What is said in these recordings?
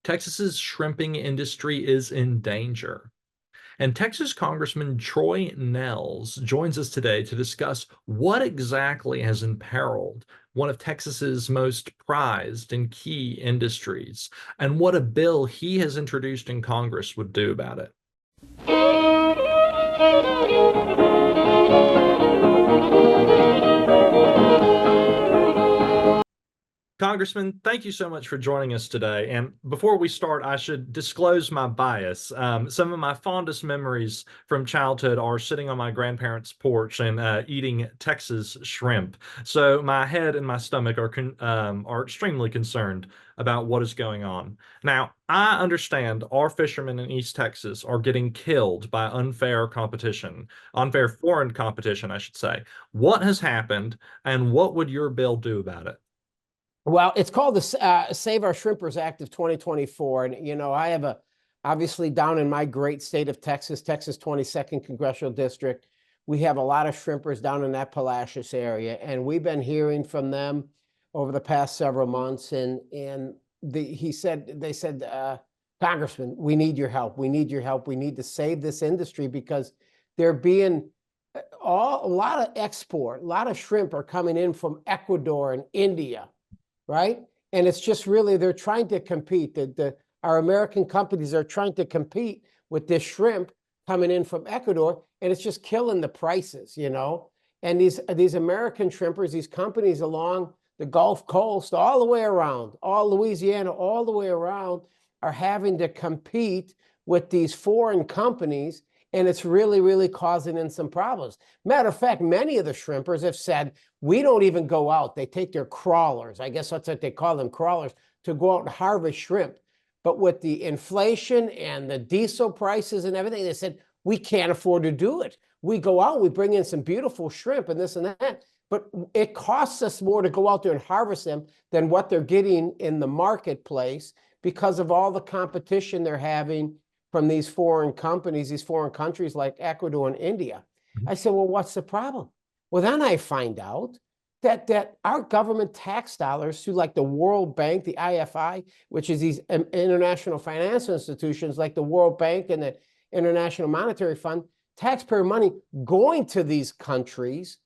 Texas's shrimping industry is in danger. And Texas Congressman Troy Nehls joins us today to discuss what exactly has imperiled one of Texas's most prized and key industries, and what a bill he has introduced in Congress would do about it. Congressman, thank you so much for joining us today. And before we start, I should disclose my bias. Some of my fondest memories from childhood are sitting on my grandparents' porch and eating Texas shrimp. So my head and my stomach are extremely concerned about what is going on. Now, I understand our fishermen in East Texas are getting killed by unfair competition, unfair foreign competition, I should say. What has happened, and what would your bill do about it? Well, it's called the Save Our Shrimpers Act of 2024. And, I have obviously down in my great state of Texas, Texas 22nd Congressional District, we have a lot of shrimpers down in that Palacios area. And we've been hearing from them over the past several months. And they said, Congressman, we need your help. We need your help. We need to save this industry because they're being a lot of export, a lot of shrimp are coming in from Ecuador and India. Right? And it's just really, they're trying to compete. Our American companies are trying to compete with this shrimp coming in from Ecuador, and it's just killing the prices, And these American shrimpers, these companies along the Gulf Coast, all the way around, all Louisiana, all the way around, are having to compete with these foreign companies, and it's really, really causing in some problems. Matter of fact, many of the shrimpers have said, we don't even go out. They take their crawlers, I guess that's what they call them, crawlers, to go out and harvest shrimp. But with the inflation and the diesel prices and everything, they said, we can't afford to do it. We go out, we bring in some beautiful shrimp and this and that, but it costs us more to go out there and harvest them than what they're getting in the marketplace because of all the competition they're having from these foreign companies, these foreign countries like Ecuador and India. I said, well, what's the problem? Well, then I find out that our government tax dollars through like the World Bank, the IFI, which is these international financial institutions like the World Bank and the International Monetary Fund, taxpayer money going to these countries,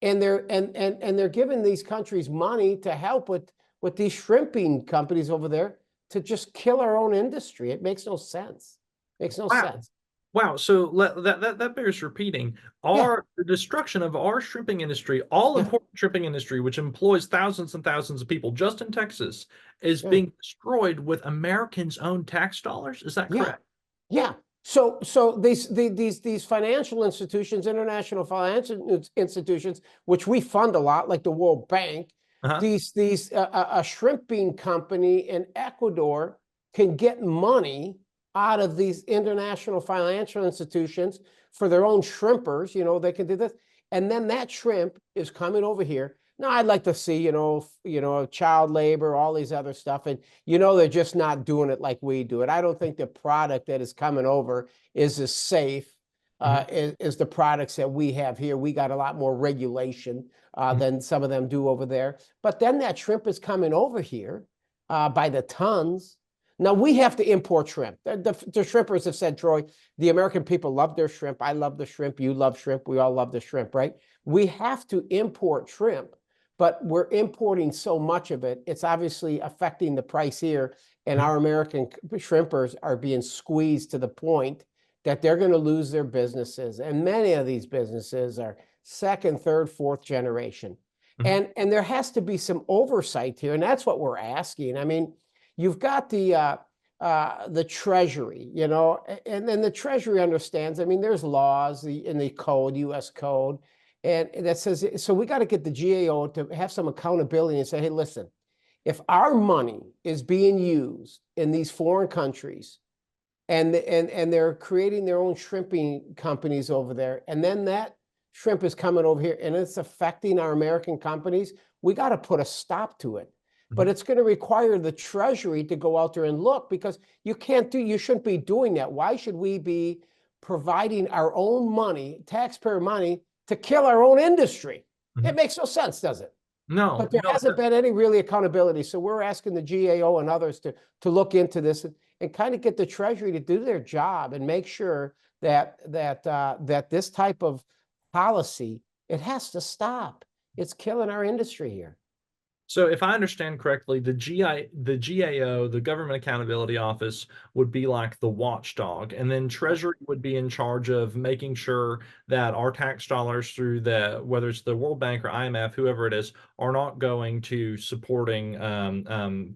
and they're giving these countries money to help with these shrimping companies over there to just kill our own industry. It makes no sense. Makes no sense. Wow. So that bears repeating. The destruction of our shrimping industry, all important shrimping industry, which employs thousands and thousands of people just in Texas, is being destroyed with Americans' own tax dollars. Is that correct? Yeah. So these financial institutions, international financial institutions, which we fund a lot, like the World Bank, a shrimping company in Ecuador can get money out of these international financial institutions for their own shrimpers, they can do this. And then that shrimp is coming over here. Now, I'd like to see, child labor, all these other stuff. And, they're just not doing it like we do it. I don't think the product that is coming over is as safe as the products that we have here. We got a lot more regulation than some of them do over there. But then that shrimp is coming over here by the tons. Now, we have to import shrimp. The shrimpers have said, Troy, the American people love their shrimp. I love the shrimp. You love shrimp. We all love the shrimp, right? We have to import shrimp, but we're importing so much of it. It's obviously affecting the price here, and our American shrimpers are being squeezed to the point that they're going to lose their businesses. And many of these businesses are second, third, fourth generation. And there has to be some oversight here, and that's what we're asking. I mean, you've got the Treasury, and then the Treasury understands. I mean, there's laws in the code, U.S. code, and that says, so we got to get the GAO to have some accountability and say, hey, listen, if our money is being used in these foreign countries and they're creating their own shrimping companies over there, and then that shrimp is coming over here and it's affecting our American companies, we got to put a stop to it. But it's going to require the Treasury to go out there and look, because you shouldn't be doing that. Why should we be providing our own money, taxpayer money, to kill our own industry? It makes no sense, does it? No, But there no, hasn't been any really accountability. So we're asking the GAO and others to look into this and kind of get the Treasury to do their job and make sure that this type of policy, it has to stop. It's killing our industry here. so if I understand correctly, the GAO, the Government Accountability Office, would be like the watchdog, and then Treasury would be in charge of making sure that our tax dollars through whether it's the World Bank or IMF, whoever it is, are not going to supporting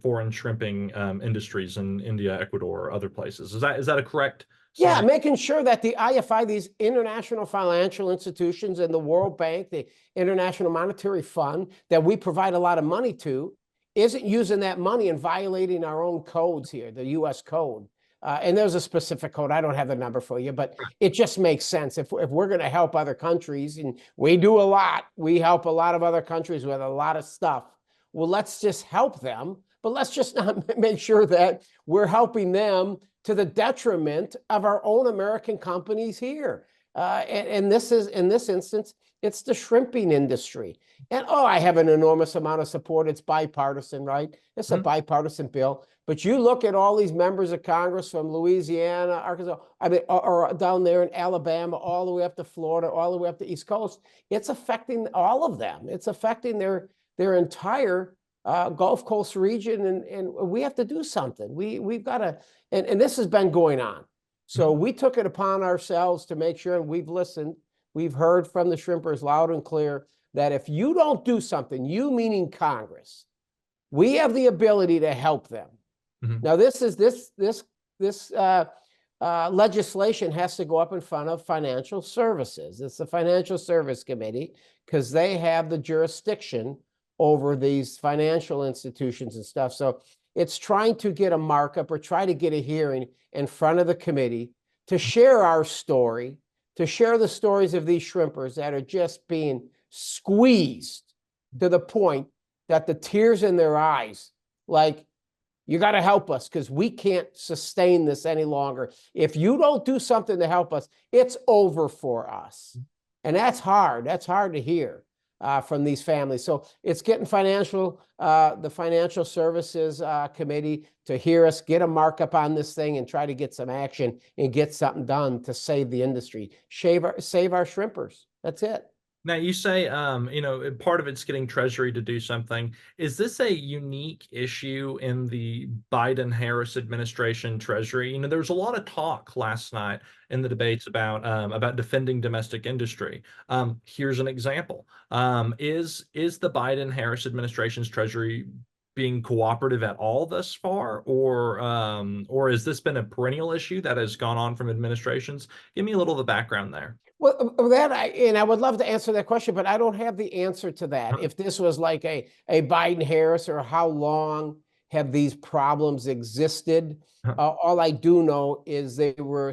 foreign shrimping industries in India, Ecuador, or other places. Is that a correct Yeah, summary? making sure that the IFI, these international financial institutions and the World Bank, the International Monetary Fund that we provide a lot of money to, isn't using that money and violating our own codes here, the US code. And there's a specific code. I don't have the number for you, but it just makes sense. If we're going to help other countries, and we do a lot, we help a lot of other countries with a lot of stuff. Well, let's just help them, but let's just not make sure that we're helping them to the detriment of our own American companies here. And this is, in this instance, it's the shrimping industry. And I have an enormous amount of support. It's bipartisan, right? It's a Mhm. bipartisan bill. But you look at all these members of Congress from Louisiana, Arkansas, I mean, or down there in Alabama, all the way up to Florida, all the way up to the East Coast. It's affecting all of them. It's affecting their entire Gulf Coast region, and we have to do something. We've got to, and this has been going on. So Mhm. we took it upon ourselves to make sure, and we've listened, we've heard from the shrimpers loud and clear that if you don't do something, you meaning Congress, we have the ability to help them. Mhm. Now, this legislation has to go up in front of financial services. It's the Financial Service Committee because they have the jurisdiction over these financial institutions and stuff. So it's trying to get a markup or try to get a hearing in front of the committee to share our story, to share the stories of these shrimpers that are just being squeezed to the point that the tears in their eyes, like, you got to help us because we can't sustain this any longer. If you don't do something to help us, it's over for us. And that's hard. That's hard to hear from these families. So it's getting the Financial Services Committee to hear us, get a markup on this thing and try to get some action and get something done to save the industry, save our shrimpers. That's it. Now you say, part of it's getting Treasury to do something. Is this a unique issue in the Biden-Harris administration Treasury? There was a lot of talk last night in the debates about defending domestic industry. Here's an example. Is the Biden-Harris administration's Treasury being cooperative at all thus far, or has this been a perennial issue that has gone on from administrations? Give me a little of the background there. Well, I would love to answer that question, but I don't have the answer to that. If this was like a Biden Harris, or how long have these problems existed? All I do know is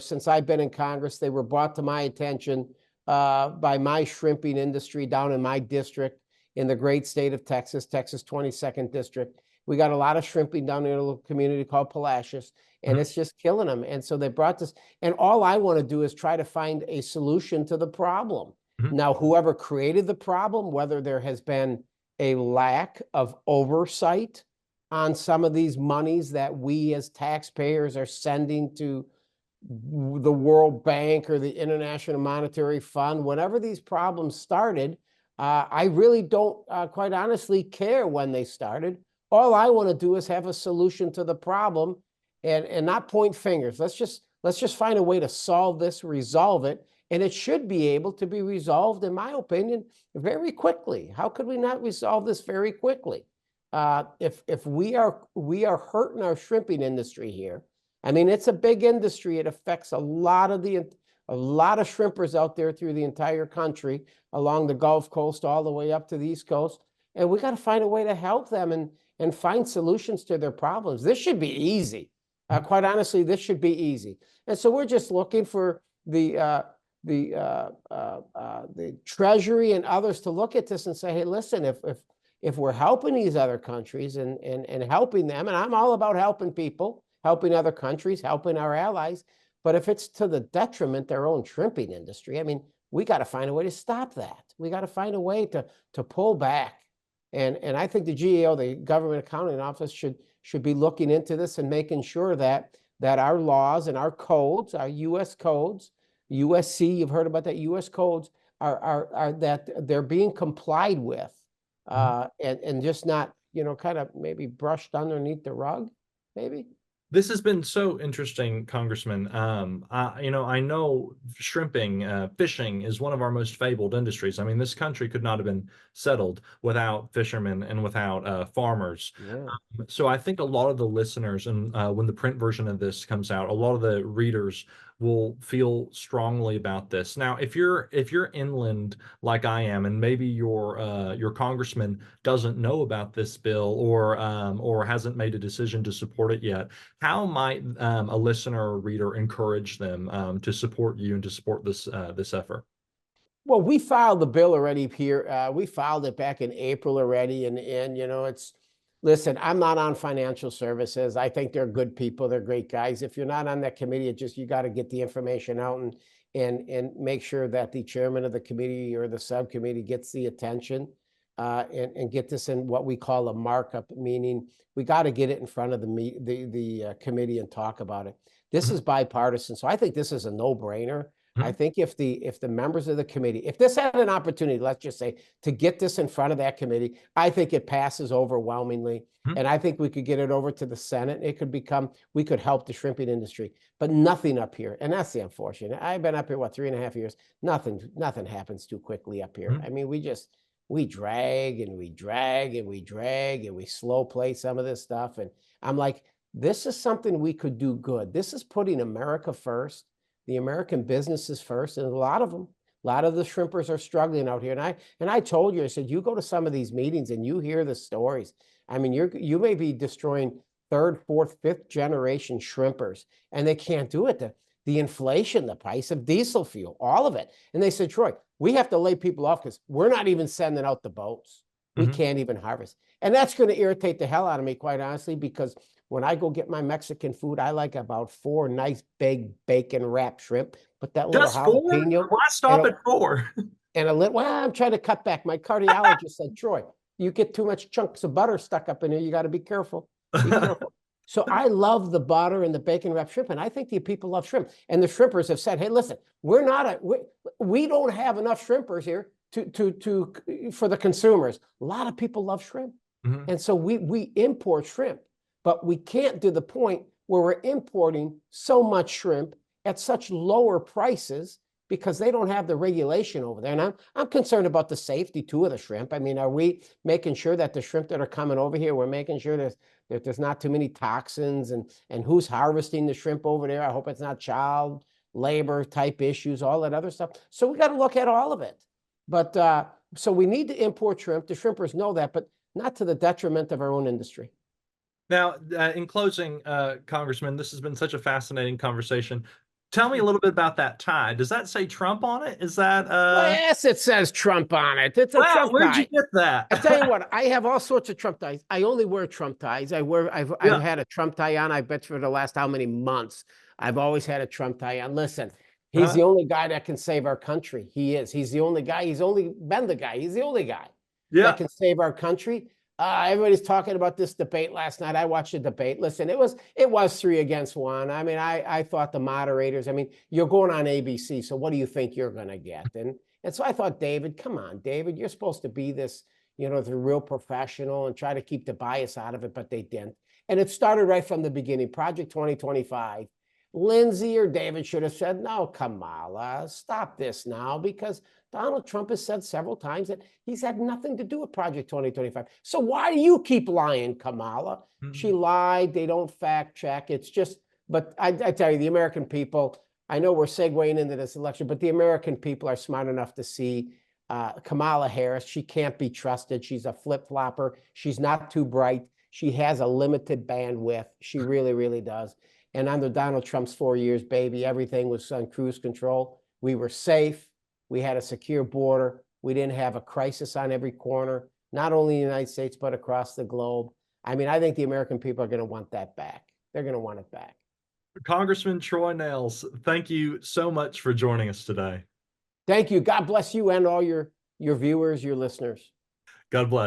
since I've been in Congress, they were brought to my attention by my shrimping industry down in my district in the great state of Texas, Texas 22nd district. We got a lot of shrimping down in a little community called Palacios, and Mhm. it's just killing them. And so they brought this, and all I want to do is try to find a solution to the problem. Mhm. Now, whoever created the problem, whether there has been a lack of oversight on some of these monies that we as taxpayers are sending to the World Bank or the International Monetary Fund, whenever these problems started, I really don't, quite honestly, care when they started. All I want to do is have a solution to the problem, and not point fingers. Let's just find a way to solve this, resolve it, and it should be able to be resolved, in my opinion, very quickly. How could we not resolve this very quickly? If we are hurting our shrimping industry here. I mean, it's a big industry. It affects a lot of shrimpers out there through the entire country, along the Gulf Coast, all the way up to the East Coast. And we got to find a way to help them and find solutions to their problems. This should be easy. Quite honestly, this should be easy. And so we're just looking for the Treasury and others to look at this and say, hey, listen, if we're helping these other countries and helping them, and I'm all about helping people, helping other countries, helping our allies, but if it's to the detriment their own shrimping industry, I mean, we got to find a way to stop that. We got to find a way to pull back And I think the GAO, the Government Accounting Office, should be looking into this and making sure that our laws and our codes, our U.S. codes, USC, you've heard about that, U.S. codes are that they're being complied with, and just not, kind of maybe brushed underneath the rug, maybe. This has been so interesting, Congressman. I know shrimping, fishing is one of our most fabled industries. I mean, this country could not have been settled without fishermen and without farmers. Yeah. So I think a lot of the listeners, and when the print version of this comes out, a lot of the readers will feel strongly about this. Now, if you're inland like I am, and maybe your congressman doesn't know about this bill or hasn't made a decision to support it yet, how might a listener or reader encourage them to support you and to support this effort? Well, we filed the bill already here. We filed it back in April already, and listen, I'm not on financial services. I think they're good people. They're great guys. If you're not on that committee, you got to get the information out and make sure that the chairman of the committee or the subcommittee gets the attention, and get this in what we call a markup, meaning we got to get it in front of the committee and talk about it. This is bipartisan, so I think this is a no-brainer. I think if the members of the committee, if this had an opportunity, let's just say, to get this in front of that committee, I think it passes overwhelmingly. And I think we could get it over to the Senate. We could help the shrimping industry, but nothing up here. And that's the unfortunate. I've been up here, 3.5 years? Nothing happens too quickly up here. I mean, we drag and we drag and we drag and we slow play some of this stuff. And I'm like, this is something we could do good. This is putting America first, the American businesses first, and a lot of the shrimpers are struggling out here. And I told you, I said, you go to some of these meetings and you hear the stories. I mean, you may be destroying third, fourth, fifth generation shrimpers, and they can't do it. The inflation, the price of diesel fuel, all of it. And they said, Troy, we have to lay people off because we're not even sending out the boats. We can't even harvest. And that's going to irritate the hell out of me, quite honestly, because when I go get my Mexican food, I like about 4 nice big bacon wrapped shrimp. Put that little Just 4? jalapeno. Why stop at 4? And a little, well, I'm trying to cut back. My cardiologist said, Troy, you get too much chunks of butter stuck up in here. You got to be careful. Be careful. So I love the butter and the bacon wrapped shrimp, and I think the people love shrimp. And the shrimpers have said, hey, listen, we don't have enough shrimpers here for the consumers. A lot of people love shrimp. And so we import shrimp, but we can't do the point where we're importing so much shrimp at such lower prices because they don't have the regulation over there. And I'm concerned about the safety too of the shrimp. I mean, are we making sure that the shrimp that are coming over here, we're making sure that there's not too many toxins, and who's harvesting the shrimp over there? I hope it's not child labor type issues, all that other stuff. So we got to look at all of it. But so we need to import shrimp. The shrimpers know that, but not to the detriment of our own industry. Now, in closing, Congressman, this has been such a fascinating conversation. Tell me a little bit about that tie. Does that say Trump on it? Is that Well, yes, it says Trump on it. It's a wow, Trump where'd tie. you get that? I tell you what, I have all sorts of Trump ties. I only wear Trump ties. I've had a Trump tie on, I bet, for the last how many months. I've always had a Trump tie on. Listen, he's the only guy that can save our country. He is. He's the only guy. He's only been the guy. He's the only guy that can save our country. Everybody's talking about this debate last night. I watched the debate. Listen, it was 3 against 1. I mean, I thought the moderators, I mean, you're going on ABC, so what do you think you're going to get? And so I thought, David, come on, David, you're supposed to be this, the real professional and try to keep the bias out of it, but they didn't. And it started right from the beginning. Project 2025. Lindsey or David should have said, no, Kamala, stop this now, because Donald Trump has said several times that he's had nothing to do with Project 2025. So why do you keep lying, Kamala? She lied. They don't fact check. It's just, but I tell you, the American people, I know we're segueing into this election, but the American people are smart enough to see Kamala Harris. She can't be trusted. She's a flip-flopper. She's not too bright. She has a limited bandwidth. She really, really does. And under Donald Trump's 4 years, baby, everything was on cruise control. We were safe. We had a secure border. We didn't have a crisis on every corner, not only in the United States, but across the globe. I mean, I think the American people are going to want that back. They're going to want it back. Congressman Troy Nehls, thank you so much for joining us today. Thank you. God bless you and all your viewers, your listeners. God bless.